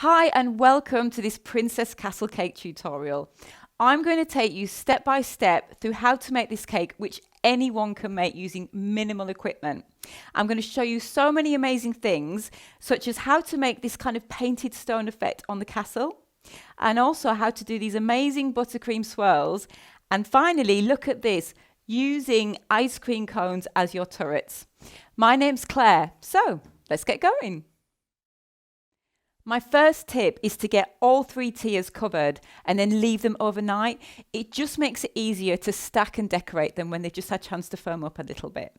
Hi and welcome to this Princess Castle cake tutorial. I'm going to take you step by step through how to make this cake, which anyone can make using minimal equipment. I'm going to show you so many amazing things, such as how to make this kind of painted stone effect on the castle, and also how to do these amazing buttercream swirls. And finally, look at this, using ice cream cones as your turrets. My name's Claire, so let's get going. My first tip is to get all 3 tiers covered and then leave them overnight. It just makes it easier to stack and decorate them when they've just had a chance to foam up a little bit.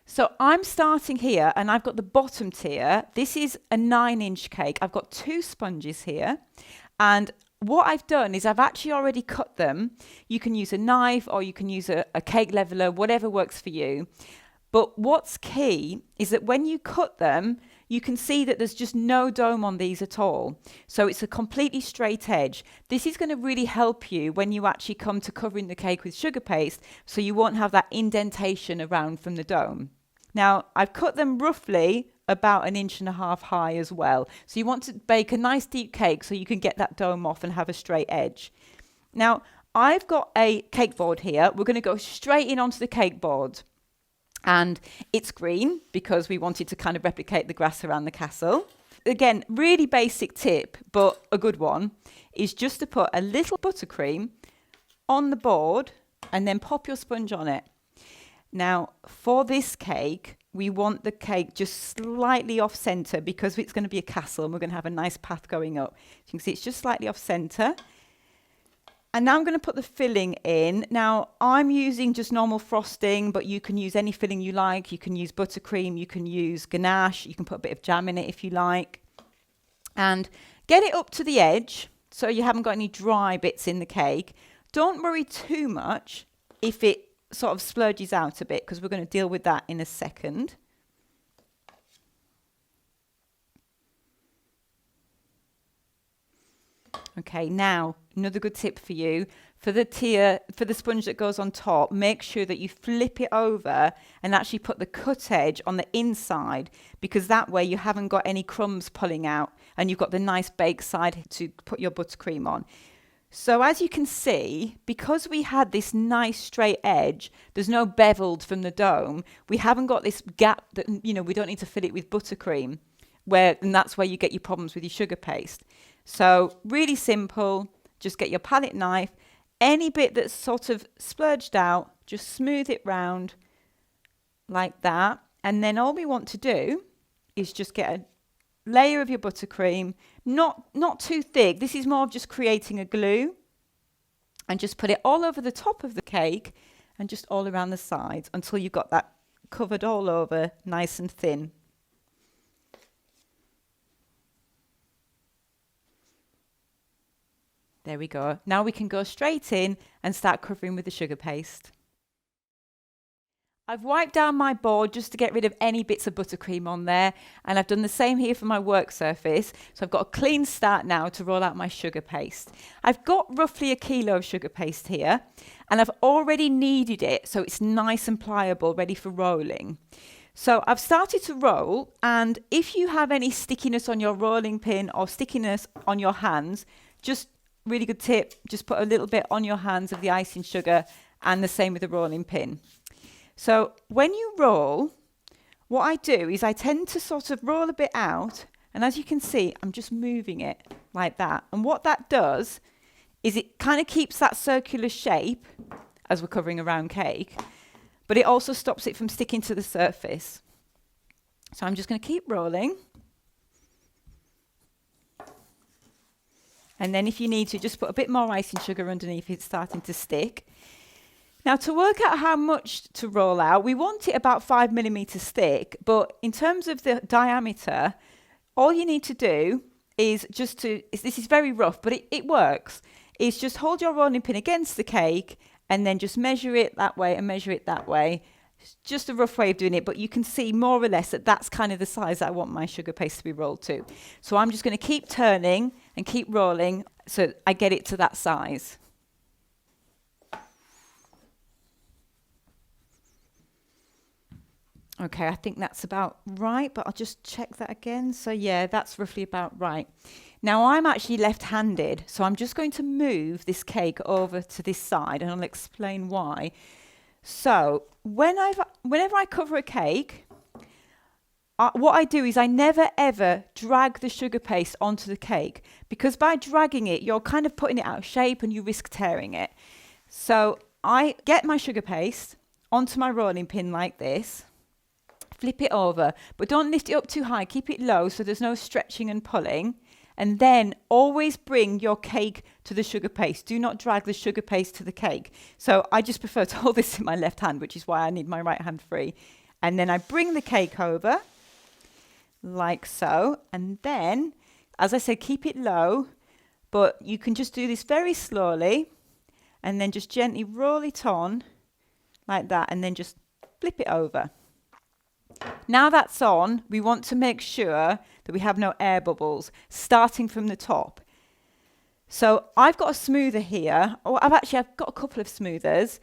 So I'm starting here and I've got the bottom tier. This is a 9-inch cake. I've got 2 sponges here, and what I've done is I've actually already cut them. You can use a knife or you can use a cake leveler, whatever works for you. But what's key is that when you cut them, you can see that there's just no dome on these at all. So it's a completely straight edge. This is going to really help you when you actually come to covering the cake with sugar paste, so you won't have that indentation around from the dome. Now, I've cut them roughly about 1.5 inches high as well. So you want to bake a nice deep cake so you can get that dome off and have a straight edge. Now, I've got a cake board here. We're going to go straight in onto the cake board. And it's green because we wanted to kind of replicate the grass around the castle. Again, really basic tip, but a good one, is just to put a little buttercream on the board and then pop your sponge on it. Now, for this cake, we want the cake just slightly off center because it's going to be a castle and we're going to have a nice path going up. You can see it's just slightly off center. And now I'm going to put the filling in. Now, I'm using just normal frosting, but you can use any filling you like. You can use buttercream, you can use ganache, you can put a bit of jam in it if you like. And get it up to the edge so you haven't got any dry bits in the cake. Don't worry too much if it sort of splurges out a bit, because we're going to deal with that in a second. Okay, now another good tip for you, for the sponge that goes on top, make sure that you flip it over and actually put the cut edge on the inside, because that way you haven't got any crumbs pulling out and you've got the nice baked side to put your buttercream on. So as you can see, because we had this nice straight edge, there's no beveled from the dome. We haven't got this gap that, we don't need to fill it with buttercream, and that's where you get your problems with your sugar paste. So really simple, just get your palette knife, any bit that's sort of splurged out, just smooth it round like that. And then all we want to do is just get a layer of your buttercream, not too thick. This is more of just creating a glue, and just put it all over the top of the cake and just all around the sides until you've got that covered all over nice and thin. There we go. Now we can go straight in and start covering with the sugar paste. I've wiped down my board just to get rid of any bits of buttercream on there, and I've done the same here for my work surface. So I've got a clean start now to roll out my sugar paste. I've got roughly 1 kilo of sugar paste here, and I've already kneaded it so it's nice and pliable, ready for rolling. So I've started to roll, and if you have any stickiness on your rolling pin or stickiness on your hands, just really good tip, just put a little bit on your hands of the icing sugar, and the same with the rolling pin. So when you roll, what I do is I tend to sort of roll a bit out, and as you can see, I'm just moving it like that. And what that does is it kind of keeps that circular shape as we're covering a round cake, but it also stops it from sticking to the surface. So I'm just going to keep rolling. And then if you need to, just put a bit more icing sugar underneath if it's starting to stick. Now, to work out how much to roll out, we want it about 5 millimeters thick, but in terms of the diameter, all you need to do is this is very rough, but it works, is just hold your rolling pin against the cake and then just measure it that way and measure it that way. It's just a rough way of doing it, but you can see more or less that that's kind of the size that I want my sugar paste to be rolled to. So I'm just going to keep turning and keep rolling so I get it to that size. Okay, I think that's about right, but I'll just check that again. So yeah, that's roughly about right. Now I'm actually left-handed, so I'm just going to move this cake over to this side and I'll explain why. So whenever I cover a cake, what I do is I never ever drag the sugar paste onto the cake, because by dragging it, you're kind of putting it out of shape and you risk tearing it. So I get my sugar paste onto my rolling pin like this, flip it over, but don't lift it up too high, keep it low so there's no stretching and pulling. And then always bring your cake to the sugar paste. Do not drag the sugar paste to the cake. So I just prefer to hold this in my left hand, which is why I need my right hand free. And then I bring the cake over, like so. And then, as I said, keep it low, but you can just do this very slowly. And then just gently roll it on, like that, and then just flip it over. Now that's on, we want to make sure that we have no air bubbles, starting from the top. So I've got a smoother here, or I've got a couple of smoothers.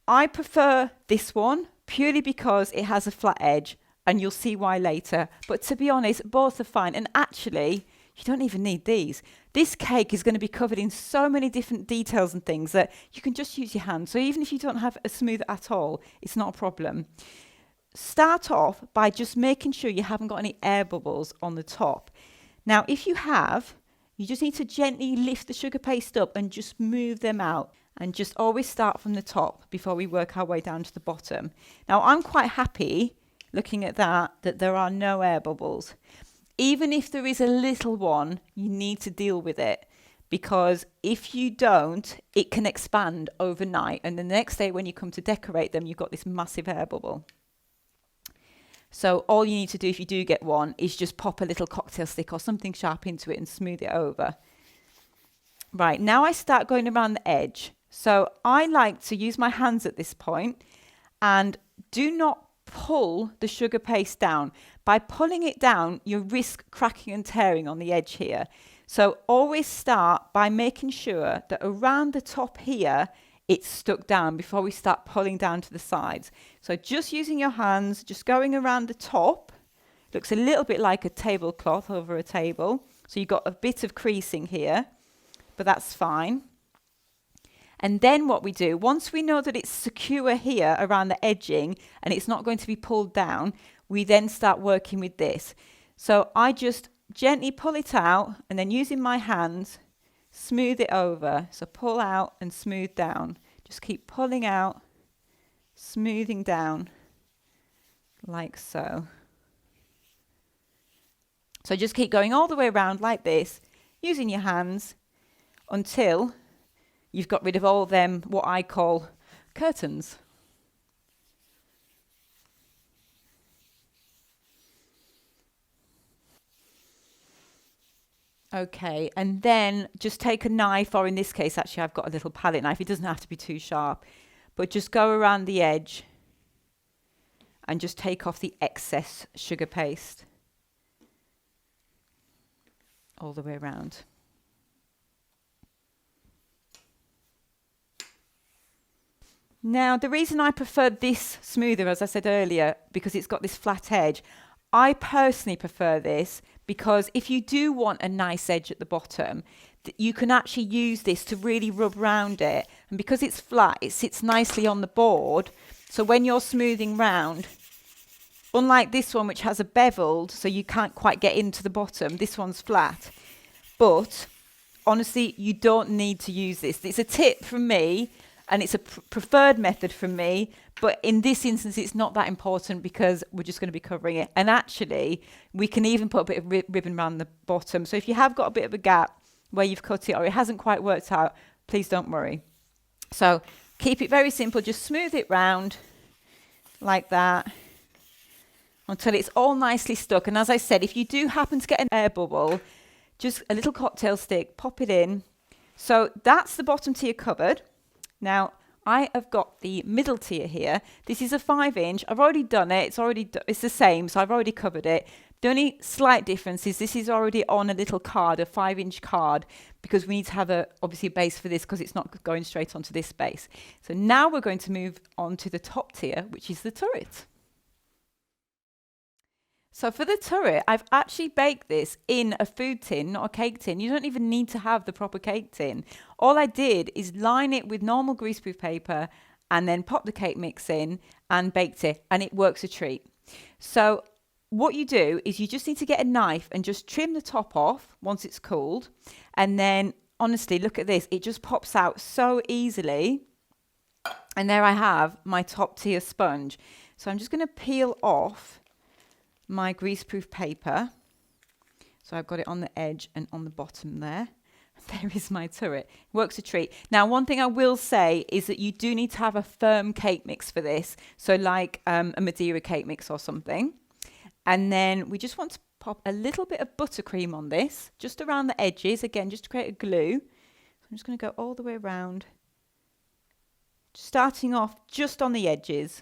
I prefer this one purely because it has a flat edge, and you'll see why later. But to be honest, both are fine. And actually, you don't even need these. This cake is going to be covered in so many different details and things that you can just use your hand. So even if you don't have a smoother at all, it's not a problem. Start off by just making sure you haven't got any air bubbles on the top. Now, if you have, you just need to gently lift the sugar paste up and just move them out, and just always start from the top before we work our way down to the bottom. Now, I'm quite happy looking at that there are no air bubbles. Even if there is a little one, you need to deal with it, because if you don't, it can expand overnight, and the next day when you come to decorate them, you've got this massive air bubble. So all you need to do if you do get one is just pop a little cocktail stick or something sharp into it and smooth it over. Right, now I start going around the edge. So I like to use my hands at this point, and do not pull the sugar paste down. By pulling it down, you risk cracking and tearing on the edge here. So always start by making sure that around the top here, it's stuck down before we start pulling down to the sides. So just using your hands, just going around the top. Looks a little bit like a tablecloth over a table. So you've got a bit of creasing here, but that's fine. And then what we do, once we know that it's secure here around the edging and it's not going to be pulled down, we then start working with this. So I just gently pull it out, and then using my hands, smooth it over. So pull out and smooth down. Just keep pulling out, smoothing down, like so. So just keep going all the way around like this, using your hands until you've got rid of all them, what I call curtains. Okay, and then just take a knife, or in this case, actually, I've got a little palette knife. It doesn't have to be too sharp, but just go around the edge and just take off the excess sugar paste all the way around. Now, the reason I prefer this smoother, as I said earlier, because it's got this flat edge, I personally prefer this because if you do want a nice edge at the bottom, you can actually use this to really rub around it. And because it's flat, it sits nicely on the board. So when you're smoothing round, unlike this one, which has a beveled, so you can't quite get into the bottom, this one's flat. But honestly, you don't need to use this. It's a tip from me, and it's a preferred method from me. But in this instance, it's not that important because we're just going to be covering it. And actually, we can even put a bit of ribbon around the bottom. So if you have got a bit of a gap where you've cut it or it hasn't quite worked out, please don't worry. So keep it very simple. Just smooth it round like that until it's all nicely stuck. And as I said, if you do happen to get an air bubble, just a little cocktail stick, pop it in. So that's the bottom tier covered. Now, I have got the middle tier here. This is a 5-inch. I've already done it. It's the same, so I've already covered it. The only slight difference is this is already on a little card, a 5-inch card, because we need to have obviously a base for this because it's not going straight onto this base. So now we're going to move on to the top tier, which is the turret. So for the turret, I've actually baked this in a food tin, not a cake tin. You don't even need to have the proper cake tin. All I did is line it with normal greaseproof paper and then pop the cake mix in and baked it, and it works a treat. So what you do is you just need to get a knife and just trim the top off once it's cooled. And then honestly, look at this. It just pops out so easily. And there I have my top tier sponge. So I'm just going to peel off my greaseproof paper. So I've got it on the edge and on the bottom there. There is my turret. Works a treat. Now, one thing I will say is that you do need to have a firm cake mix for this. So like a Madeira cake mix or something. And then we just want to pop a little bit of buttercream on this, just around the edges, again, just to create a glue. So I'm just going to go all the way around, starting off just on the edges.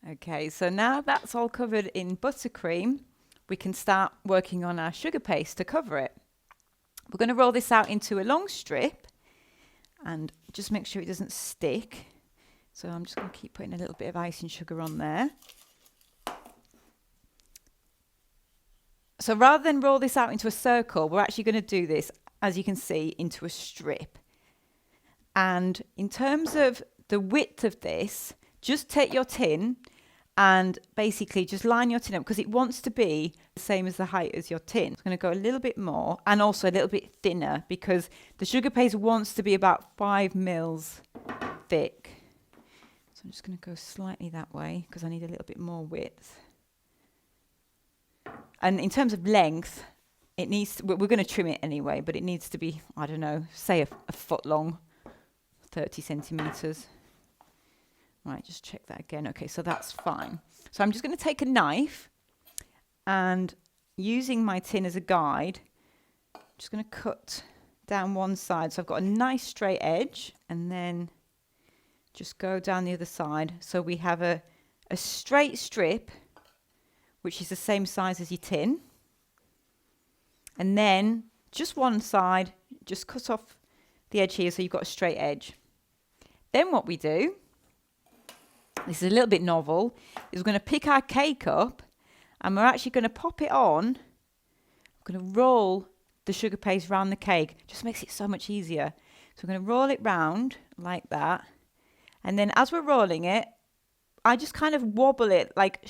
Okay, so now that's all covered in buttercream, we can start working on our sugar paste to cover it. We're going to roll this out into a long strip and just make sure it doesn't stick. So I'm just going to keep putting a little bit of icing sugar on there. So rather than roll this out into a circle, we're actually going to do this, as you can see, into a strip. And in terms of the width of this, just take your tin and basically just line your tin up because it wants to be the same as the height as your tin. It's going to go a little bit more and also a little bit thinner because the sugar paste wants to be about 5 mils thick. So I'm just going to go slightly that way because I need a little bit more width. And in terms of length, it needs to, we're going to trim it anyway, but it needs to be, I don't know, say a foot long, 30 centimeters. Right, just check that again. Okay, so that's fine. So I'm just going to take a knife and using my tin as a guide, I'm just going to cut down one side. So I've got a nice straight edge and then just go down the other side. So we have a straight strip, which is the same size as your tin. And then just one side, just cut off the edge here so you've got a straight edge. Then what we do, this is a little bit novel, is we're going to pick our cake up and we're actually going to pop it on. I'm going to roll the sugar paste around the cake. Just makes it so much easier. So we're going to roll it round like that. And then as we're rolling it, I just kind of wobble it, like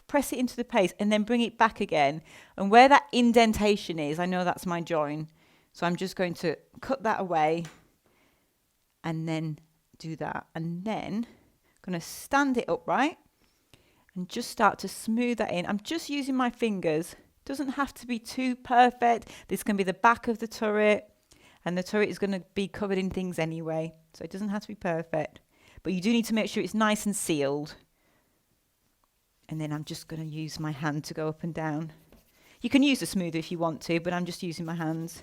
press it into the paste and then bring it back again. And where that indentation is, I know that's my join. So I'm just going to cut that away and then do that. And then I'm going to stand it upright and just start to smooth that in. I'm just using my fingers. Doesn't have to be too perfect. This can be the back of the turret and the turret is going to be covered in things anyway. So it doesn't have to be perfect. But you do need to make sure it's nice and sealed. And then I'm just going to use my hand to go up and down. You can use a smoother if you want to, but I'm just using my hands.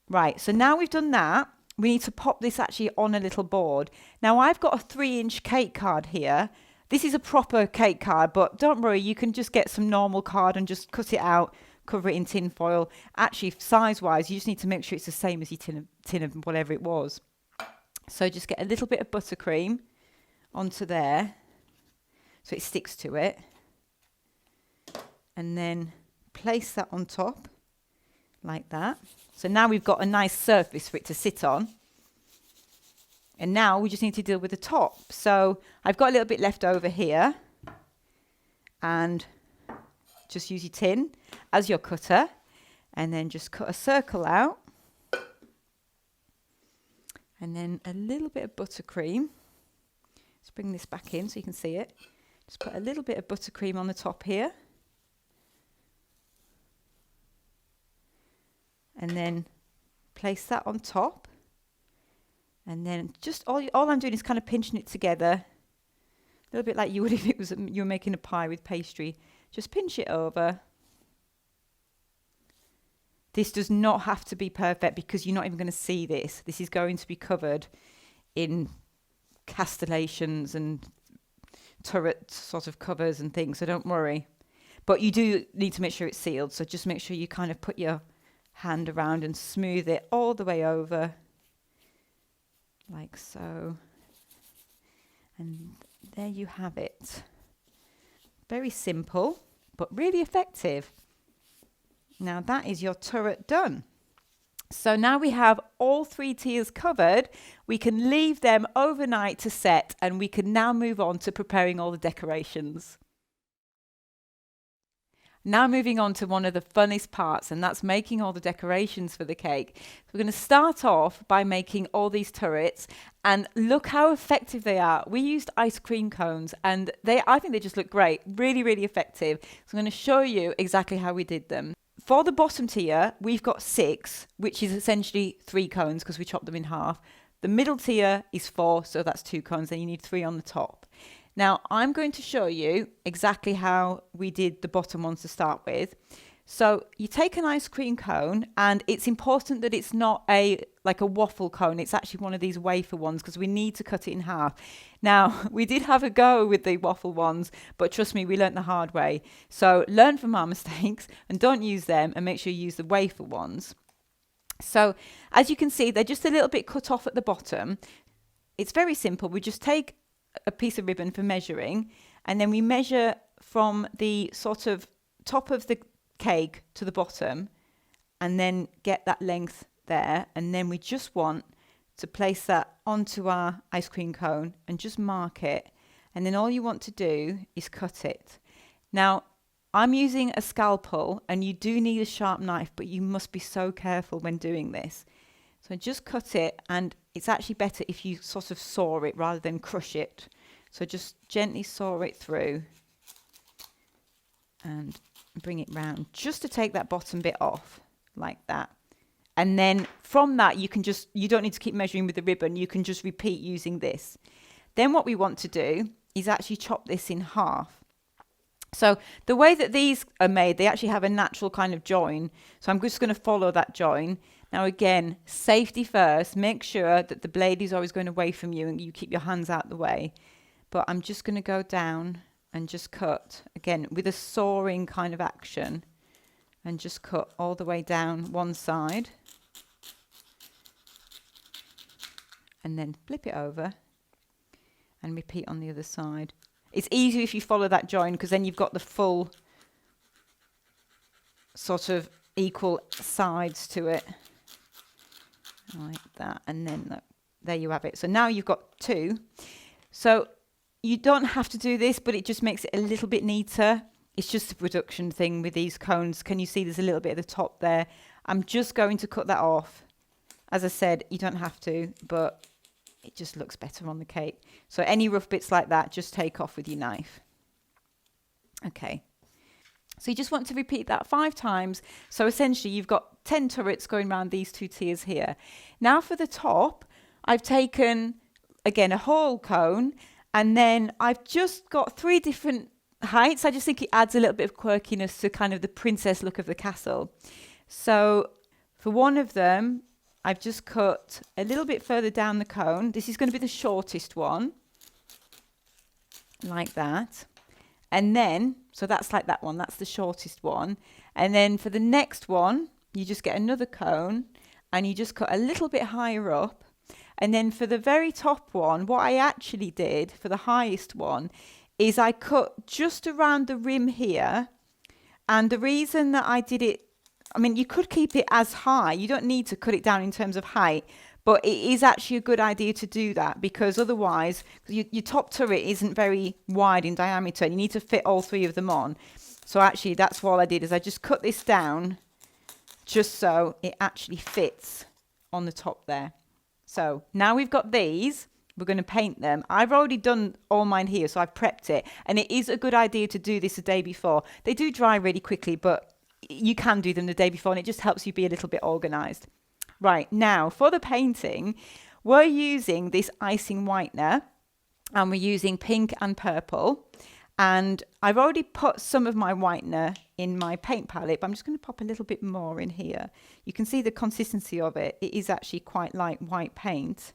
Right, so now we've done that, we need to pop this actually on a little board. Now I've got a 3-inch cake card here. This is a proper cake card, but don't worry, you can just get some normal card and just cut it out, cover it in tin foil. Actually, size-wise, you just need to make sure it's the same as your tin of whatever it was. So just get a little bit of buttercream onto there so it sticks to it. And then place that on top like that. So now we've got a nice surface for it to sit on. And now we just need to deal with the top. So I've got a little bit left over here. And just use your tin as your cutter. And then just cut a circle out. And then a little bit of buttercream. Let's bring this back in so you can see it. Just put a little bit of buttercream on the top here. And then place that on top. And then just all I'm doing is kind of pinching it together. A little bit like you would if it was you were making a pie with pastry. Just pinch it over. This does not have to be perfect because you're not even going to see this. This is going to be covered in castellations and turret sort of covers and things, so don't worry. But you do need to make sure it's sealed, so just make sure you kind of put your hand around and smooth it all the way over, like so. And there you have it. Very simple, but really effective. Now that is your turret done. So now we have all 3 tiers covered. We can leave them overnight to set, and we can now move on to preparing all the decorations. Now moving on to one of the funnest parts, and that's making all the decorations for the cake. So we're going to start off by making all these turrets, and look how effective they are. We used ice cream cones, and I think they just look great. Really, really effective. So I'm going to show you exactly how we did them. For the bottom tier, we've got 6, which is essentially 3 cones because we chopped them in half. The middle tier is 4, so that's 2 cones, and you need 3 on the top. Now, I'm going to show you exactly how we did the bottom ones to start with. So you take an ice cream cone, and it's important that it's not like a waffle cone. It's actually one of these wafer ones because we need to cut it in half. Now, we did have a go with the waffle ones, but trust me, we learnt the hard way. So learn from our mistakes and don't use them, and make sure you use the wafer ones. So as you can see, they're just a little bit cut off at the bottom. It's very simple. We just take a piece of ribbon for measuring, and then we measure from the sort of top of the cake to the bottom, and then get that length there, and then we just want to place that onto our ice cream cone and just mark it, and then all you want to do is cut it. Now I'm using a scalpel, and you do need a sharp knife, but you must be so careful when doing this. So just cut it, and it's actually better if you sort of saw it rather than crush it. So just gently saw it through and bring it round just to take that bottom bit off like that. And then from that, you don't need to keep measuring with the ribbon. You can just repeat using this. Then what we want to do is actually chop this in half. So the way that these are made, they actually have a natural kind of join. So I'm just going to follow that join. Now again, safety first. Make sure that the blade is always going away from you and you keep your hands out the way. But I'm just going to go down and just cut, again, with a sawing kind of action. And just cut all the way down one side. And then flip it over. And repeat on the other side. It's easier if you follow that join, because then you've got the full sort of equal sides to it. Like that. And then look, there you have it. So now you've got 2. So you don't have to do this, but it just makes it a little bit neater. It's just a production thing with these cones. Can you see there's a little bit at the top there? I'm just going to cut that off. As I said, you don't have to, but it just looks better on the cake. So any rough bits like that, just take off with your knife. Okay. So you just want to repeat that 5 times. So essentially you've got 10 turrets going around these 2 tiers here. Now for the top, I've taken, again, a whole cone, and then I've just got 3 different heights. I just think it adds a little bit of quirkiness to kind of the princess look of the castle. So for one of them, I've just cut a little bit further down the cone. This is going to be the shortest one, like that. And then, so that's like that one, that's the shortest one. And then for the next one, you just get another cone and you just cut a little bit higher up. And then for the very top one, what I actually did for the highest one is I cut just around the rim here. And the reason that I did it, I mean, you could keep it as high. You don't need to cut it down in terms of height. But it is actually a good idea to do that, because otherwise your top turret isn't very wide in diameter. You need to fit all 3 of them on. So actually that's what I did, is I just cut this down just so it actually fits on the top there. So now we've got these, we're going to paint them. I've already done all mine here, so I've prepped it. And it is a good idea to do this a day before. They do dry really quickly, but you can do them the day before, and it just helps you be a little bit organized. Right, now for the painting, we're using this icing whitener, and we're using pink and purple. And I've already put some of my whitener in my paint palette, but I'm just going to pop a little bit more in here. You can see the consistency of it. It is actually quite like white paint.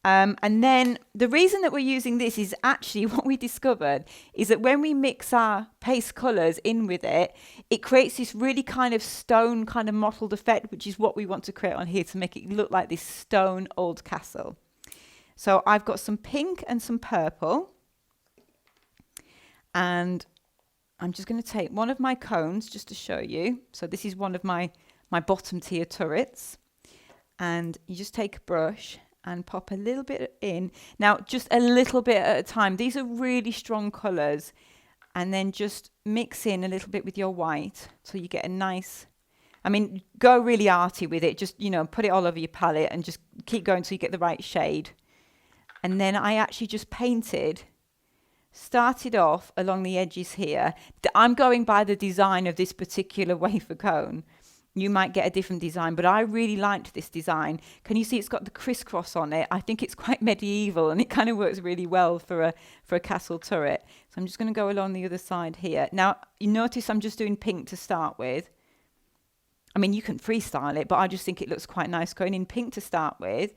And then the reason that we're using this is actually what we discovered is that when we mix our paste colours in with it, it creates this really kind of stone kind of mottled effect, which is what we want to create on here to make it look like this stone old castle. So I've got some pink and some purple. And I'm just going to take one of my cones just to show you. So this is one of my bottom tier turrets. And you just take a brush and pop a little bit in. Now, just a little bit at a time. These are really strong colours. And then just mix in a little bit with your white so you get a nice, I mean, go really arty with it. Just, you know, put it all over your palette and just keep going till you get the right shade. And then I actually just started off along the edges here. I'm going by the design of this particular wafer cone. You might get a different design, but I really liked this design. Can you see it's got the crisscross on it? I think it's quite medieval and it kind of works really well for a castle turret. So I'm just going to go along the other side here. Now, you notice I'm just doing pink to start with. I mean, you can freestyle it, but I just think it looks quite nice going in pink to start with.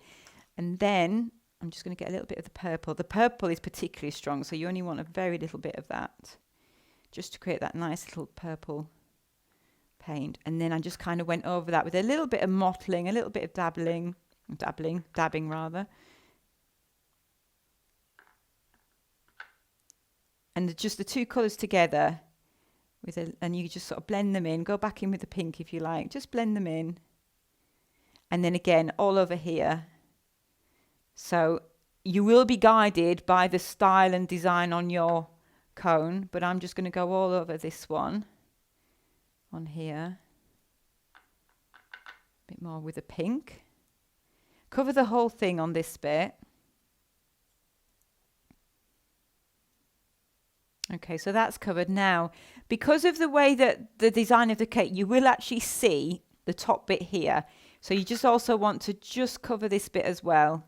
And then I'm just going to get a little bit of the purple. The purple is particularly strong, so you only want a very little bit of that just to create that nice little purple paint. And then I just kind of went over that with a little bit of mottling, a little bit of dabbing rather. And just the two colours together and you just sort of blend them in. Go back in with the pink if you like. Just blend them in. And then again, all over here. So you will be guided by the style and design on your cone, but I'm just going to go all over this one on here. A bit more with the pink. Cover the whole thing on this bit. Okay, so that's covered now. Because of the way that the design of the cake, you will actually see the top bit here. So you just also want to just cover this bit as well.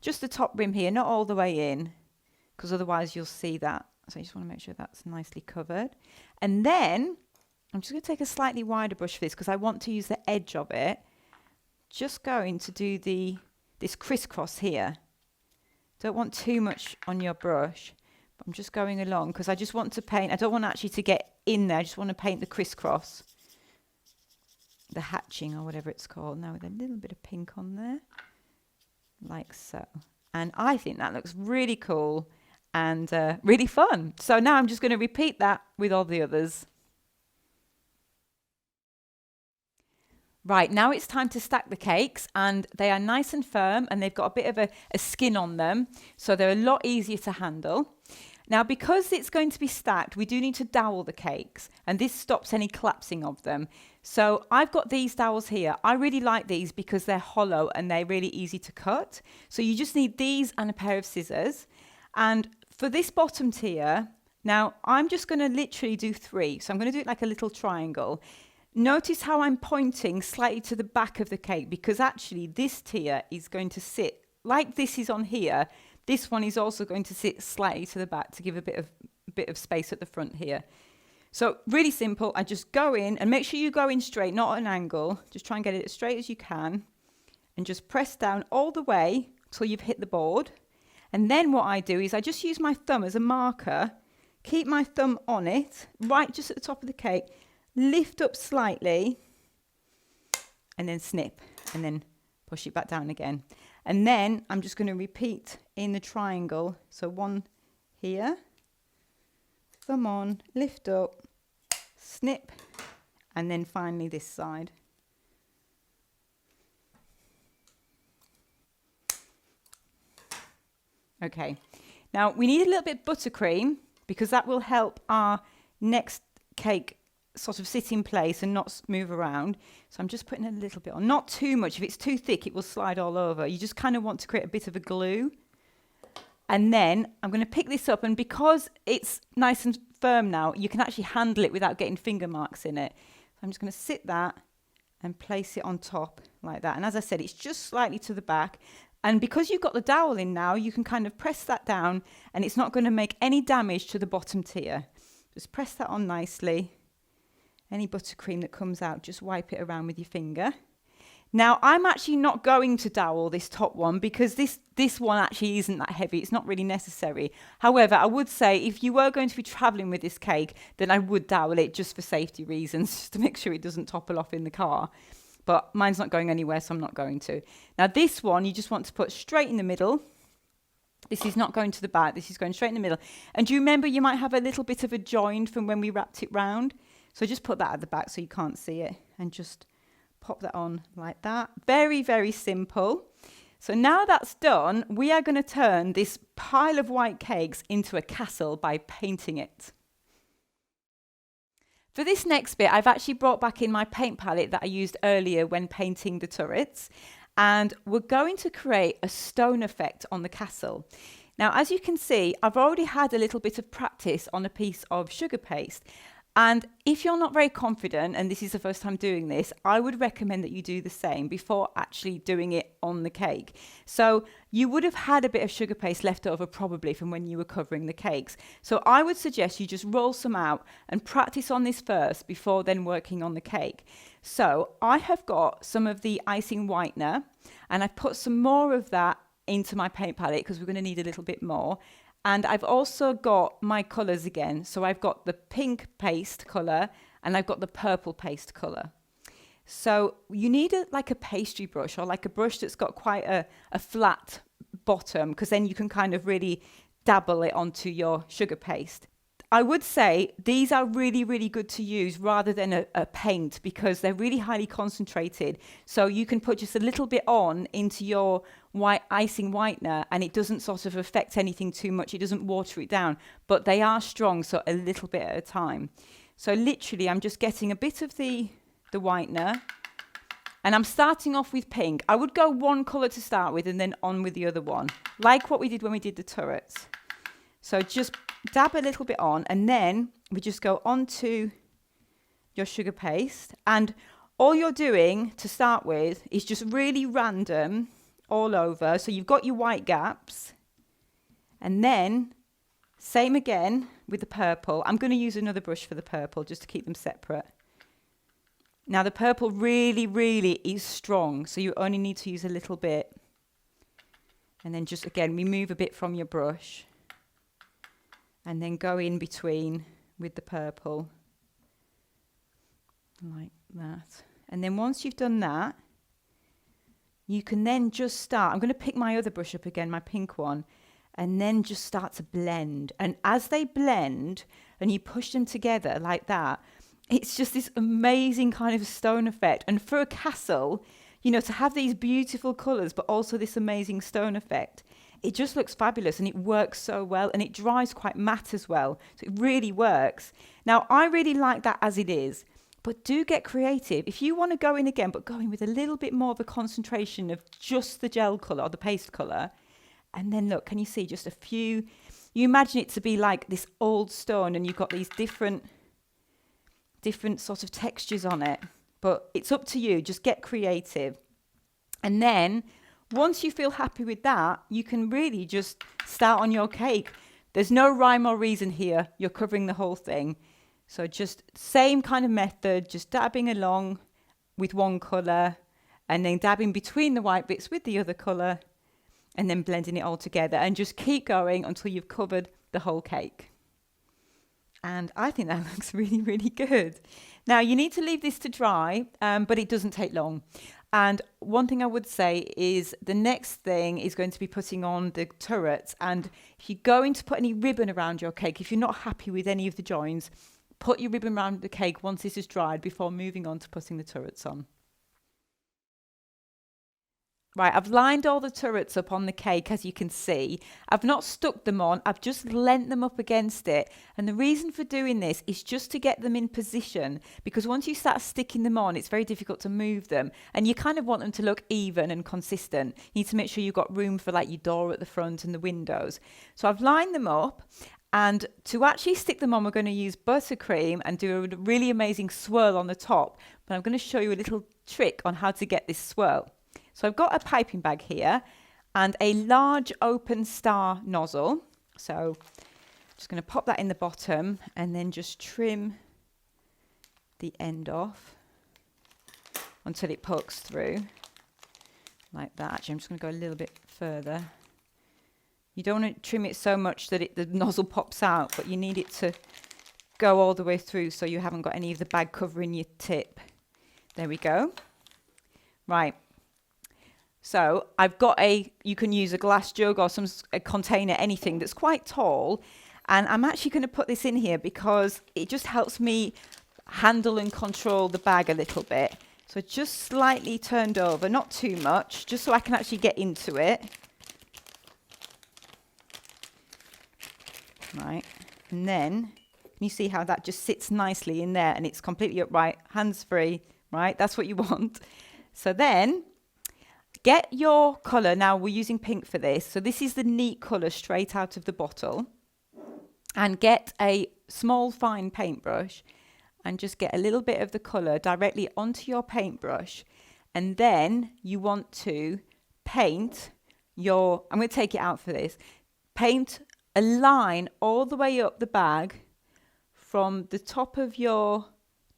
Just the top rim here, not all the way in, because otherwise you'll see that. So I just want to make sure that's nicely covered. And then I'm just going to take a slightly wider brush for this because I want to use the edge of it. Just going to do this crisscross here. Don't want too much on your brush, but I'm just going along because I just want to paint. I don't want actually to get in there. I just want to paint the crisscross, the hatching or whatever it's called. Now with a little bit of pink on there. Like so. And I think that looks really cool and really fun. So now I'm just going to repeat that with all the others. Right, now it's time to stack the cakes, and they are nice and firm and they've got a bit of a skin on them, so they're a lot easier to handle. Now, because it's going to be stacked, we do need to dowel the cakes, and this stops any collapsing of them. So I've got these dowels here. I really like these because they're hollow and they're really easy to cut. So you just need these and a pair of scissors. And for this bottom tier, now I'm just going to literally do 3. So I'm going to do it like a little triangle. Notice how I'm pointing slightly to the back of the cake, because actually this tier is going to sit like this is on here. This one is also going to sit slightly to the back to give a bit of space at the front here. So really simple. I just go in and make sure you go in straight, not at an angle. Just try and get it as straight as you can and just press down all the way till you've hit the board. And then what I do is I just use my thumb as a marker, keep my thumb on it, right just at the top of the cake, lift up slightly and then snip and then push it back down again. And then I'm just going to repeat in the triangle. So one here, thumb on, lift up, snip, and then finally this side. Okay, now we need a little bit of buttercream because that will help our next cake sort of sit in place and not move around. So I'm just putting a little bit on, not too much. If it's too thick, it will slide all over. You just kind of want to create a bit of a glue. And then I'm going to pick this up, and because it's nice and firm now, you can actually handle it without getting finger marks in it. So I'm just going to sit that and place it on top like that. And as I said, it's just slightly to the back. And because you've got the dowel in now, you can kind of press that down and it's not going to make any damage to the bottom tier. Just press that on nicely. Any buttercream that comes out, just wipe it around with your finger. Now, I'm actually not going to dowel this top one because this one actually isn't that heavy. It's not really necessary. However, I would say if you were going to be traveling with this cake, then I would dowel it just for safety reasons, just to make sure it doesn't topple off in the car. But mine's not going anywhere, so I'm not going to. Now, this one, you just want to put straight in the middle, This is not going to the back, this is going straight in the middle. And do you remember you might have a little bit of a join from when we wrapped it round? So just put that at the back so you can't see it and just pop that on like that. Very, very simple. So now that's done, we are going to turn this pile of white cakes into a castle by painting it. For this next bit, I've actually brought back in my paint palette that I used earlier when painting the turrets. And we're going to create a stone effect on the castle. Now, as you can see, I've already had a little bit of practice on a piece of sugar paste. And if you're not very confident, and this is the first time doing this, I would recommend that you do the same before actually doing it on the cake. So you would have had a bit of sugar paste left over probably from when you were covering the cakes. So I would suggest you just roll some out and practice on this first before then working on the cake. So I have got some of the icing whitener, and I've put some more of that into my paint palette because we're going to need a little bit more. And I've also got my colours again. So I've got the pink paste colour and I've got the purple paste colour. So you need like a pastry brush or like a brush that's got quite a flat bottom, because then you can kind of really dabble it onto your sugar paste. I would say these are really, really good to use rather than a paint, because they're really highly concentrated. So you can put just a little bit on into your white icing whitener and it doesn't sort of affect anything too much. It doesn't water it down, but they are strong, so a little bit at a time. So literally I'm just getting a bit of the whitener and I'm starting off with pink. I would go one colour to start with and then on with the other one, like what we did when we did the turrets. So just dab a little bit on and then we just go onto your sugar paste, and all you're doing to start with is just really random all over. So you've got your white gaps, and then same again with the purple. I'm going to use another brush for the purple just to keep them separate. Now the purple really, really is strong, so you only need to use a little bit. And then just again remove a bit from your brush. And then go in between with the purple, like that. And then once you've done that, you can then just start. I'm going to pick my other brush up again, my pink one, and then just start to blend. And as they blend and you push them together like that, it's just this amazing kind of stone effect. And for a castle, you know, to have these beautiful colours, but also this amazing stone effect, it just looks fabulous and it works so well, and it dries quite matte as well. So it really works. Now, I really like that as it is, but do get creative. If you want to go in again, but go in with a little bit more of a concentration of just the gel colour or the paste colour. And then look, can you see just a few? You imagine it to be like this old stone and you've got these different sort of textures on it. But it's up to you. Just get creative. And then once you feel happy with that, you can really just start on your cake. There's no rhyme or reason here. You're covering the whole thing. So just same kind of method, just dabbing along with one colour and then dabbing between the white bits with the other colour and then blending it all together, and just keep going until you've covered the whole cake. And I think that looks really, really good. Now you need to leave this to dry, but it doesn't take long. And one thing I would say is the next thing is going to be putting on the turrets. And if you're going to put any ribbon around your cake, if you're not happy with any of the joins, put your ribbon around the cake once this is dried before moving on to putting the turrets on. Right, I've lined all the turrets up on the cake, as you can see. I've not stuck them on, I've just leant them up against it. And the reason for doing this is just to get them in position, because once you start sticking them on, it's very difficult to move them. And you kind of want them to look even and consistent. You need to make sure you've got room for like your door at the front and the windows. So I've lined them up. And to actually stick them on, we're going to use buttercream and do a really amazing swirl on the top. But I'm going to show you a little trick on how to get this swirl. So I've got a piping bag here and a large open star nozzle. So I'm just going to pop that in the bottom and then just trim the end off until it pokes through like that. Actually, I'm just going to go a little bit further. You don't want to trim it so much that the nozzle pops out, but you need it to go all the way through so you haven't got any of the bag covering your tip. There we go. Right. So I've got you can use a glass jug or a container, anything that's quite tall. And I'm actually going to put this in here because it just helps me handle and control the bag a little bit. So just slightly turned over, not too much, just so I can actually get into it. Right, and then you see how that just sits nicely in there and it's completely upright, hands free, right? That's what you want. So then get your colour. Now we're using pink for this. So this is the neat colour straight out of the bottle. And get a small fine paintbrush and just get a little bit of the colour directly onto your paintbrush. And then you want to paint I'm going to take it out for this, paint a line all the way up the bag from the top of your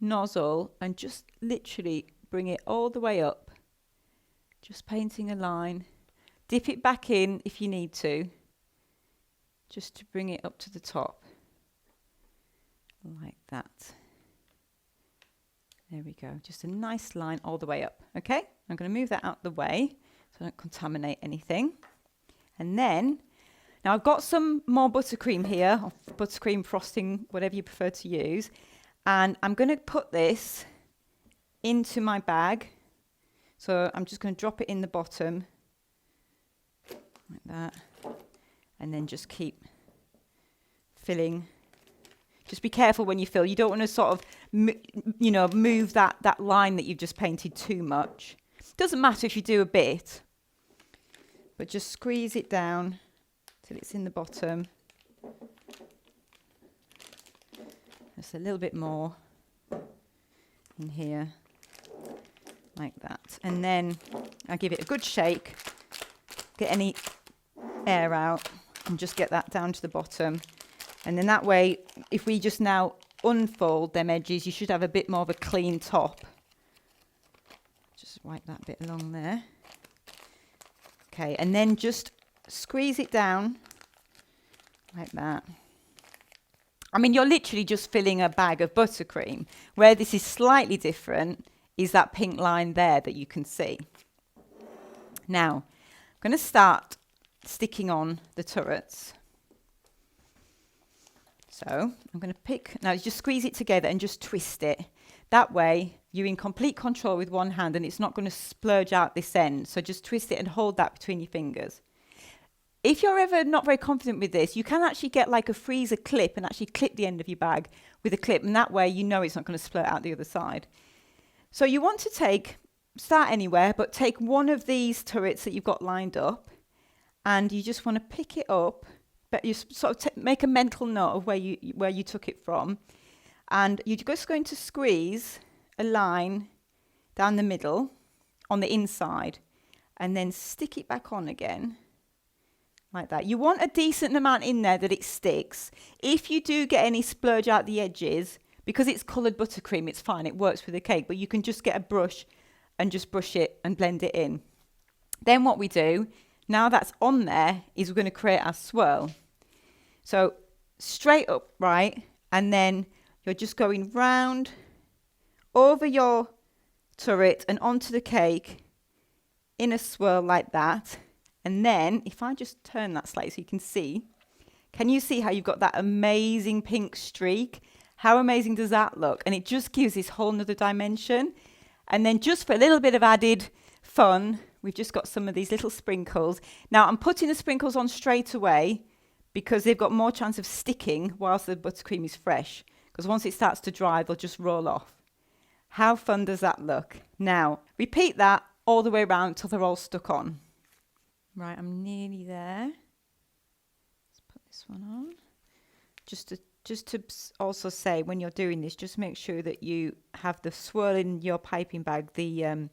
nozzle and just literally bring it all the way up. Just painting a line. Dip it back in if you need to, just to bring it up to the top. Like that. There we go. Just a nice line all the way up. Okay, I'm going to move that out the way so I don't contaminate anything. And then, now I've got some more buttercream here, or buttercream frosting, whatever you prefer to use. And I'm going to put this into my bag. So I'm just going to drop it in the bottom, like that. And then just keep filling. Just be careful when you fill. You don't want to sort of, move that line that you've just painted too much. Doesn't matter if you do a bit, but just squeeze it down till it's in the bottom. Just a little bit more in here, like that. And then I give it a good shake, get any air out, and just get that down to the bottom. And then that way, if we just now unfold them edges, you should have a bit more of a clean top. Just wipe that bit along there. Okay, and then just squeeze it down like that. I mean, you're literally just filling a bag of buttercream. Where this is slightly different is that pink line there that you can see. Now, I'm going to start sticking on the turrets. So I'm going to pick, now just squeeze it together and just twist it. That way you're in complete control with one hand and it's not going to splurge out this end. So just twist it and hold that between your fingers. If you're ever not very confident with this, you can actually get like a freezer clip and actually clip the end of your bag with a clip. And that way you know it's not going to splurt out the other side. So you want to start anywhere, but take one of these turrets that you've got lined up and you just want to pick it up. But you sort of make a mental note of where you took it from. And you're just going to squeeze a line down the middle on the inside and then stick it back on again like that. You want a decent amount in there that it sticks. If you do get any splurge out the edges, because it's coloured buttercream, it's fine, it works with the cake, but you can just get a brush and just brush it and blend it in. Then what we do, now that's on there, is we're going to create our swirl. So straight up, right, and then you're just going round over your turret and onto the cake in a swirl like that. And then if I just turn that slightly so you can see, can you see how you've got that amazing pink streak? How amazing does that look? And it just gives this whole nother dimension. And then just for a little bit of added fun, we've just got some of these little sprinkles. Now I'm putting the sprinkles on straight away because they've got more chance of sticking whilst the buttercream is fresh. Because once it starts to dry, they'll just roll off. How fun does that look? Now, repeat that all the way around till they're all stuck on. Right, I'm nearly there. Let's put this one on. Just to also say, when you're doing this, just make sure that you have the swirl in your piping bag, the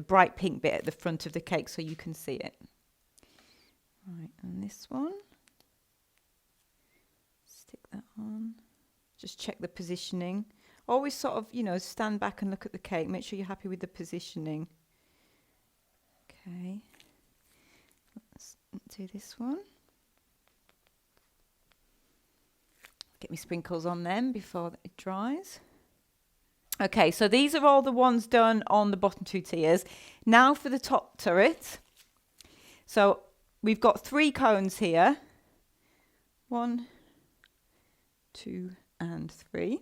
bright pink bit at the front of the cake so you can see it. Right, and this one. Stick that on. Just check the positioning. Always sort of, stand back and look at the cake. Make sure you're happy with the positioning. Okay. Let's do this one. Get me sprinkles on them before it dries. Okay, so these are all the ones done on the bottom two tiers. Now for the top turret. So we've got 3 cones here. 1, 2, and 3.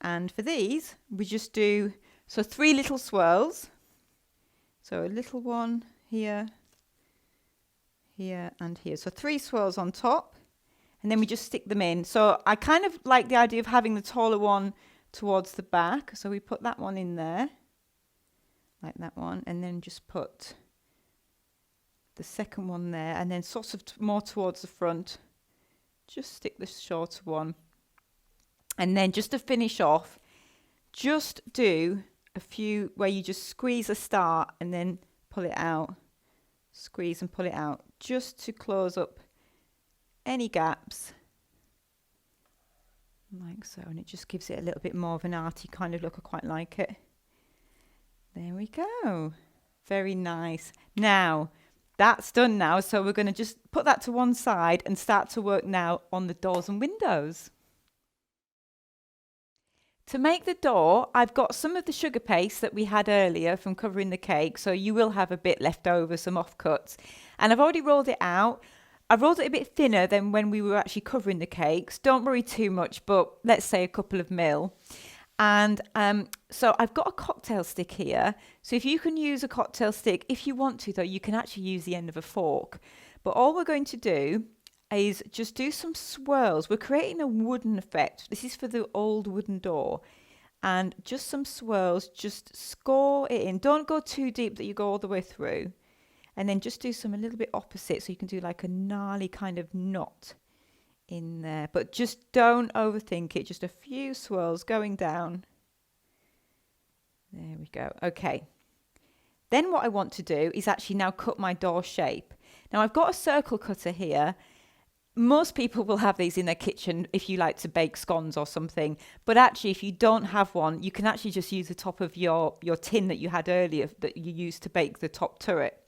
And for these, we just do, so 3 little swirls. So a little one here, here, and here. So 3 swirls on top, and then we just stick them in. So I kind of like the idea of having the taller one towards the back. So we put that one in there, like that one, and then just put the second one there, and then sort of more towards the front. Just stick the shorter one. And then just to finish off, just do a few where you just squeeze a start and then pull it out. Squeeze and pull it out, just to close up any gaps. Like so, and it just gives it a little bit more of an arty kind of look. I quite like it. There we go. Very nice. Now, that's done now, so we're going to just put that to one side and start to work now on the doors and windows. To make the door, I've got some of the sugar paste that we had earlier from covering the cake, so you will have a bit left over, some offcuts. And I've already rolled it out. I've rolled it a bit thinner than when we were actually covering the cakes. Don't worry too much, but let's say a couple of mil. And so I've got a cocktail stick here. So if you can use a cocktail stick, if you want to though, you can actually use the end of a fork. But all we're going to do is just do some swirls. We're creating a wooden effect. This is for the old wooden door. And just some swirls, just score it in. Don't go too deep that you go all the way through. And then just do some a little bit opposite, so you can do like a gnarly kind of knot in there. But just don't overthink it. Just a few swirls going down. There we go. Okay. Then what I want to do is actually now cut my door shape. Now I've got a circle cutter here. Most people will have these in their kitchen if you like to bake scones or something. But actually, if you don't have one, you can actually just use the top of your tin that you had earlier that you used to bake the top turret.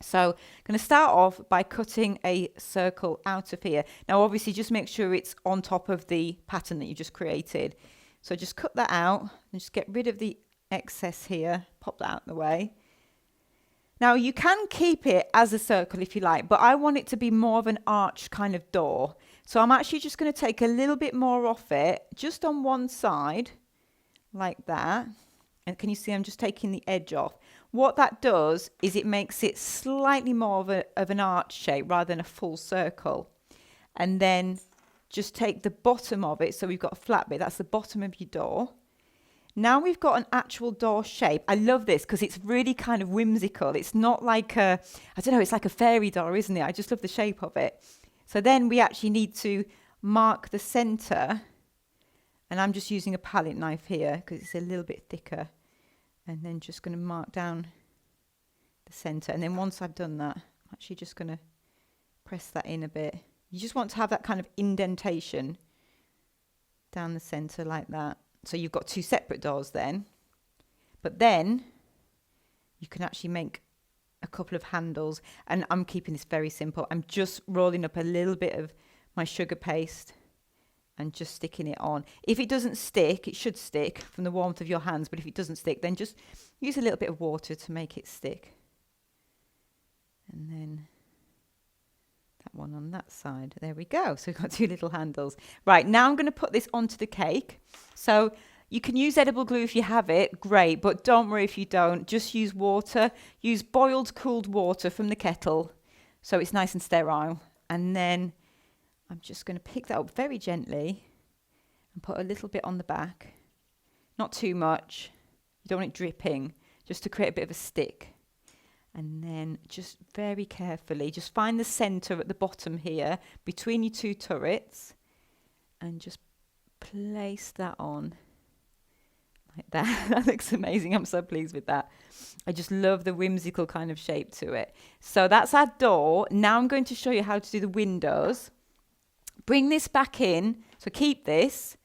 So I'm going to start off by cutting a circle out of here. Now, obviously, just make sure it's on top of the pattern that you just created. So just cut that out and just get rid of the excess here. Pop that out of the way. Now, you can keep it as a circle if you like, but I want it to be more of an arch kind of door. So I'm actually just going to take a little bit more off it, just on one side, like that. And can you see I'm just taking the edge off? What that does is it makes it slightly more of an arch shape rather than a full circle. And then just take the bottom of it. So we've got a flat bit. That's the bottom of your door. Now we've got an actual door shape. I love this because it's really kind of whimsical. It's not like a, I don't know, it's like a fairy door, isn't it? I just love the shape of it. So then we actually need to mark the center. And I'm just using a palette knife here because it's a little bit thicker. And then just going to mark down the center. And then once I've done that, I'm actually just going to press that in a bit. You just want to have that kind of indentation down the center like that. So you've got 2 separate doors then. But then you can actually make a couple of handles. And I'm keeping this very simple. I'm just rolling up a little bit of my sugar paste and just sticking it on. If it doesn't stick, it should stick from the warmth of your hands. But if it doesn't stick, then just use a little bit of water to make it stick. And then that one on that side. There we go. So we've got 2 little handles. Right, now I'm going to put this onto the cake. So you can use edible glue if you have it. Great, but don't worry if you don't. Just use water. Use boiled, cooled water from the kettle so it's nice and sterile. And then I'm just going to pick that up very gently and put a little bit on the back. Not too much. You don't want it dripping, just to create a bit of a stick. And then just very carefully, just find the center at the bottom here between your 2 turrets and just place that on like that. That looks amazing. I'm so pleased with that. I just love the whimsical kind of shape to it. So that's our door. Now I'm going to show you how to do the windows. Bring this back in. So keep this.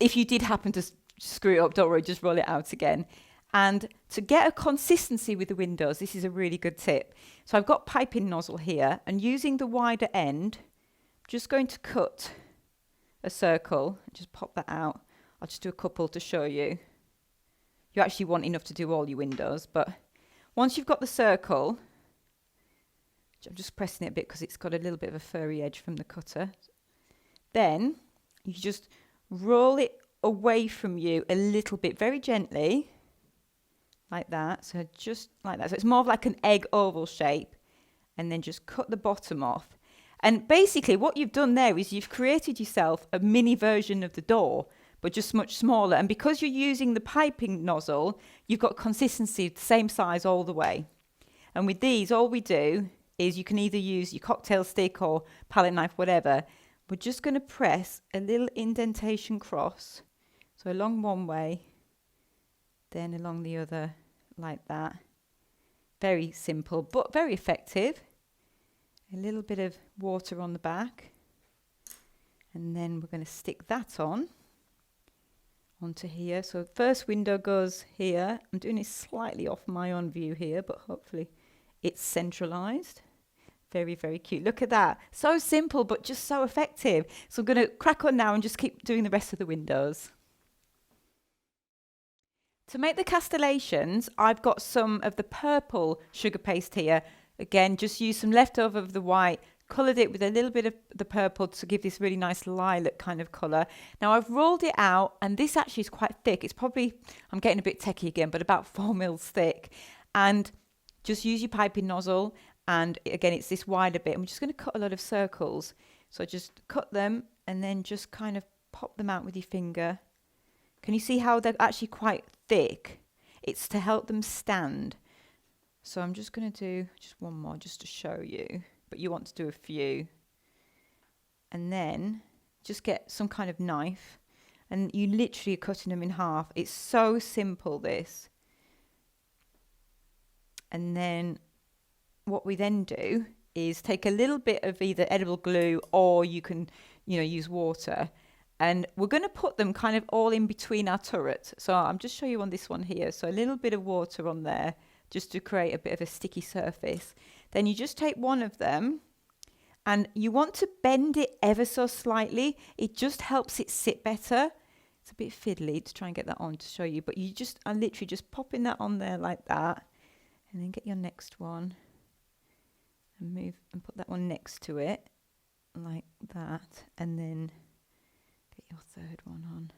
If you did happen to screw it up, don't worry, just roll it out again. And to get a consistency with the windows, this is a really good tip. So I've got piping nozzle here, and using the wider end, I'm just going to cut a circle. Just pop that out. I'll just do a couple to show you. You actually want enough to do all your windows, but once you've got the circle, I'm just pressing it a bit because it's got a little bit of a furry edge from the cutter. Then you just roll it away from you a little bit, very gently, like that. So just like that. So it's more of like an egg oval shape. And then just cut the bottom off. And basically what you've done there is you've created yourself a mini version of the door, but just much smaller. And because you're using the piping nozzle, you've got consistency the same size all the way. And with these, all we do is you can either use your cocktail stick or palette knife, whatever. We're just going to press a little indentation cross. So along one way, then along the other, like that. Very simple, but very effective. A little bit of water on the back. And then we're going to stick that onto here. So first window goes here. I'm doing it slightly off my own view here, but hopefully it's centralized. Very, very cute. Look at that. So simple, but just so effective. So I'm going to crack on now and just keep doing the rest of the windows. To make the castellations, I've got some of the purple sugar paste here. Again, just use some leftover of the white, coloured it with a little bit of the purple to give this really nice lilac kind of colour. Now I've rolled it out, and this actually is quite thick. It's probably, I'm getting a bit techie again, but about 4 mils thick. And just use your piping nozzle, and again, it's this wider bit. I'm just going to cut a lot of circles. So just cut them, and then just kind of pop them out with your finger. Can you see how they're actually quite thick? It's to help them stand. So I'm just going to do just one more just to show you, but you want to do a few. And then just get some kind of knife, and you literally are cutting them in half. It's so simple, this. And then what we then do is take a little bit of either edible glue, or you can, use water. And we're going to put them kind of all in between our turret. So I'm just showing you on this one here. So a little bit of water on there, just to create a bit of a sticky surface. Then you just take one of them, and you want to bend it ever so slightly. It just helps it sit better. It's a bit fiddly to try and get that on to show you, but you just are literally just popping that on there like that, and then get your next one and move and put that one next to it like that, and then get your third one on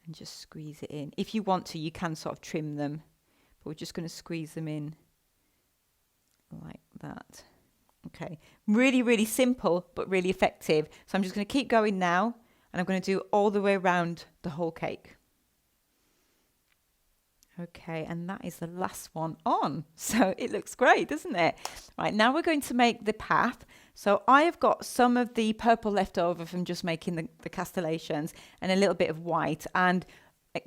and just squeeze it in. If you want to, you can sort of trim them. We're just going to squeeze them in like that. Okay, really, really simple, but really effective. So I'm just going to keep going now, and I'm going to do all the way around the whole cake. Okay, and that is the last one on. So it looks great, doesn't it? Right, now we're going to make the path. So I have got some of the purple left over from just making the castellations, and a little bit of white. And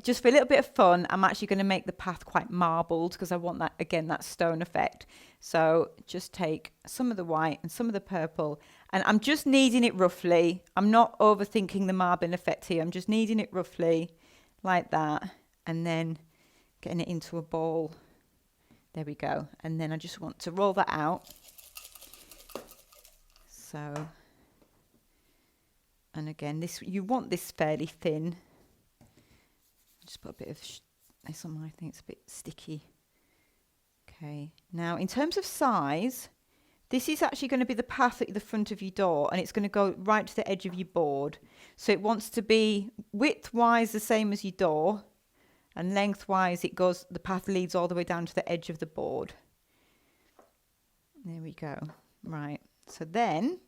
just for a little bit of fun, I'm actually going to make the path quite marbled, because I want that, again, that stone effect. So just take some of the white and some of the purple, and I'm just kneading it roughly. I'm not overthinking the marbling effect here. I'm just kneading it roughly like that, and then getting it into a ball. There we go. And then I just want to roll that out. So, and again, this, you want this fairly thin. Just put a bit of this on. I think it's a bit sticky. Okay, now in terms of size, this is actually going to be the path at the front of your door, and it's going to go right to the edge of your board. So it wants to be width-wise the same as your door, and length-wise it goes, the path leads all the way down to the edge of the board. There we go. Right, so then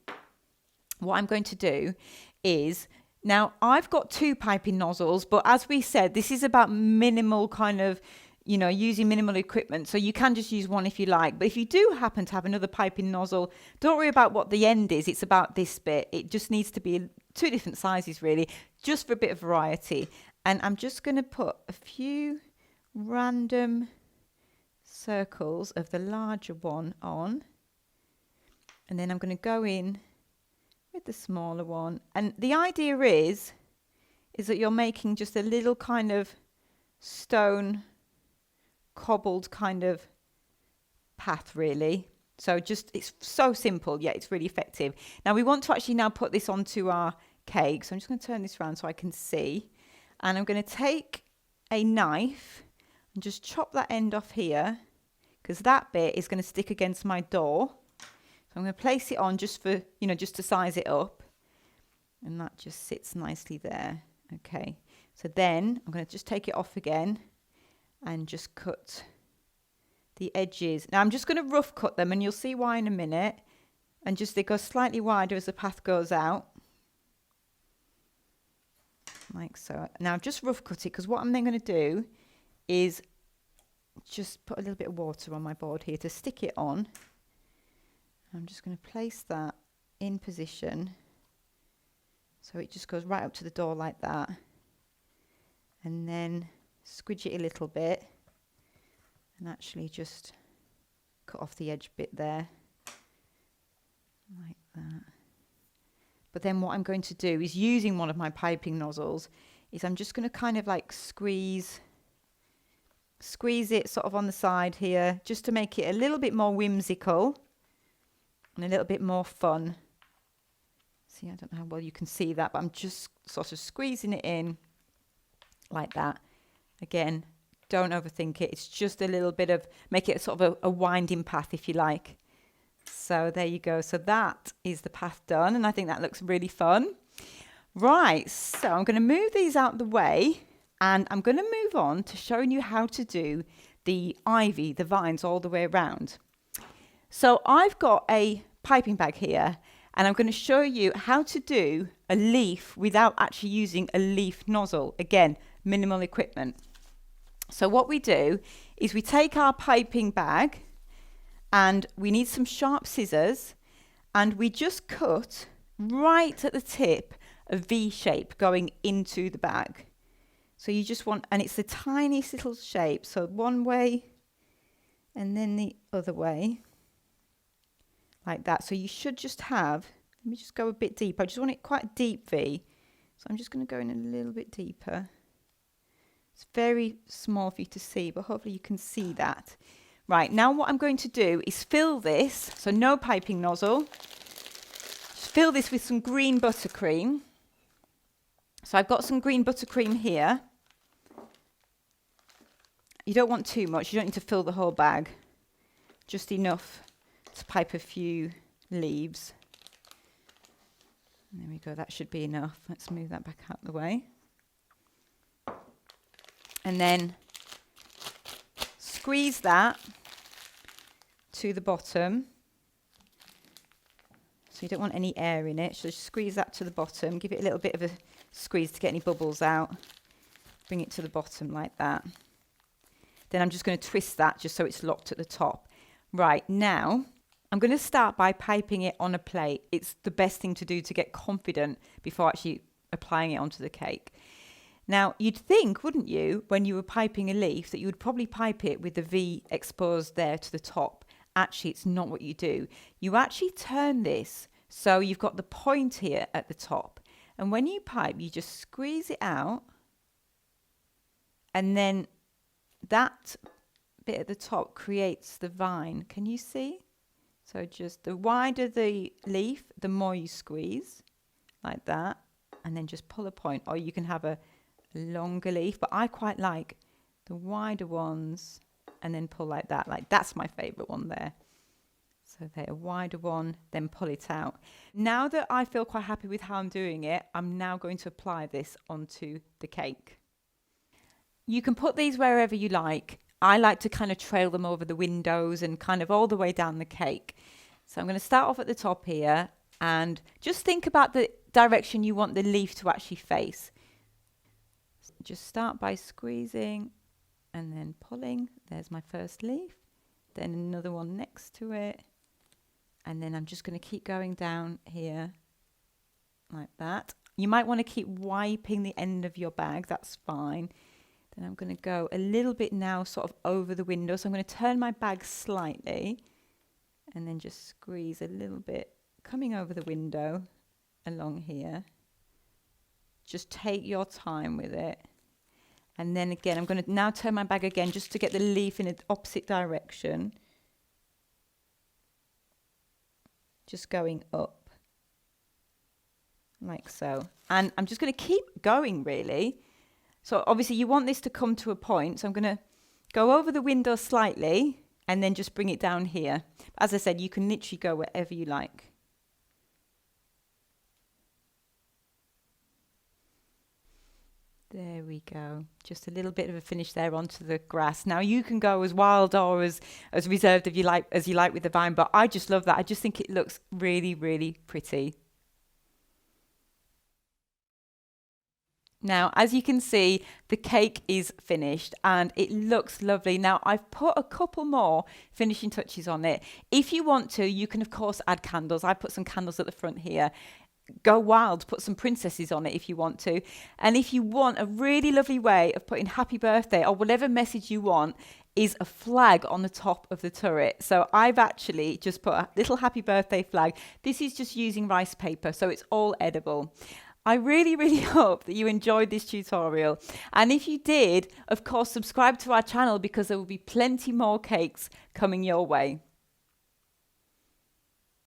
what I'm going to do is, now I've got 2 piping nozzles, but as we said, this is about minimal kind of, using minimal equipment. So you can just use one if you like. But if you do happen to have another piping nozzle, don't worry about what the end is. It's about this bit. It just needs to be 2 different sizes, really, just for a bit of variety. And I'm just going to put a few random circles of the larger one on. And then I'm going to go in with the smaller one. And the idea is that you're making just a little kind of stone cobbled kind of path, really. So just, it's so simple, yet it's really effective. Now we want to actually now put this onto our cake. So I'm just going to turn this around so I can see. And I'm going to take a knife and just chop that end off here, because that bit is going to stick against my door. So I'm going to place it on just for, just to size it up. And that just sits nicely there. Okay. So then I'm going to just take it off again and just cut the edges. Now I'm just going to rough cut them, and you'll see why in a minute. And just they go slightly wider as the path goes out. Like so. Now I've just rough cut it, because what I'm then going to do is just put a little bit of water on my board here to stick it on. I'm just going to place that in position so it just goes right up to the door like that, and then squidge it a little bit and actually just cut off the edge bit there like that. But then what I'm going to do is, using one of my piping nozzles, is I'm just going to kind of like squeeze it sort of on the side here, just to make it a little bit more whimsical and a little bit more fun. See, I don't know how well you can see that, but I'm just sort of squeezing it in like that. Again, don't overthink it. It's just a little bit of, make it sort of a winding path, if you like. So there you go. So that is the path done, and I think that looks really fun. Right, so I'm going to move these out the way, and I'm going to move on to showing you how to do the ivy, the vines all the way around. So I've got a piping bag here, and I'm going to show you how to do a leaf without actually using a leaf nozzle. Again, minimal equipment. So what we do is we take our piping bag, and we need some sharp scissors, and we just cut right at the tip a V shape going into the bag. So you just want, and it's the tiniest little shape. So one way and then the other way like that. So you should just have, let me just go a bit deeper. I just want it quite a deep V. So I'm just going to go in a little bit deeper. It's very small for you to see, but hopefully you can see that. Right, now what I'm going to do is fill this, so no piping nozzle, just fill this with some green buttercream. So I've got some green buttercream here. You don't want too much, you don't need to fill the whole bag, just enough to pipe a few leaves. There we go, that should be enough. Let's move that back out the way. And then squeeze that to the bottom. So you don't want any air in it, so just squeeze that to the bottom, give it a little bit of a squeeze to get any bubbles out. Bring it to the bottom like that. Then I'm just going to twist that just so it's locked at the top. Right, now I'm going to start by piping it on a plate. It's the best thing to do to get confident before actually applying it onto the cake. Now, you'd think, wouldn't you, when you were piping a leaf, that you would probably pipe it with the V exposed there to the top. Actually, it's not what you do. You actually turn this so you've got the point here at the top. And when you pipe, you just squeeze it out. And then that bit at the top creates the vine. Can you see? So just the wider the leaf, the more you squeeze, like that. And then just pull a point. Or you can have a longer leaf, but I quite like the wider ones and then pull like that. Like that's my favorite one there. So there, a wider one, then pull it out. Now that I feel quite happy with how I'm doing it, I'm now going to apply this onto the cake. You can put these wherever you like. I like to kind of trail them over the windows and kind of all the way down the cake. So I'm going to start off at the top here, and just think about the direction you want the leaf to actually face. Just start by squeezing and then pulling. There's my first leaf. Then another one next to it. And then I'm just going to keep going down here like that. You might want to keep wiping the end of your bag. That's fine. Then I'm going to go a little bit now sort of over the window. So I'm going to turn my bag slightly and then just squeeze a little bit coming over the window along here. Just take your time with it. And then again, I'm going to now turn my bag again just to get the leaf in the opposite direction. Just going up, like so. And I'm just going to keep going, really. So obviously you want this to come to a point. So I'm going to go over the window slightly and then just bring it down here. As I said, you can literally go wherever you like. There we go. Just a little bit of a finish there onto the grass. Now you can go as wild or as reserved as you like with the vine, but I just love that. I just think it looks really, really pretty. Now, as you can see, the cake is finished and it looks lovely. Now, I've put a couple more finishing touches on it. If you want to, you can of course add candles. I put some candles at the front here. Go wild, put some princesses on it if you want to. And if you want a really lovely way of putting happy birthday or whatever message you want, is a flag on the top of the turret. So I've actually just put a little happy birthday flag. This is just using rice paper, so it's all edible. I really, really hope that you enjoyed this tutorial. And if you did, of course, subscribe to our channel because there will be plenty more cakes coming your way.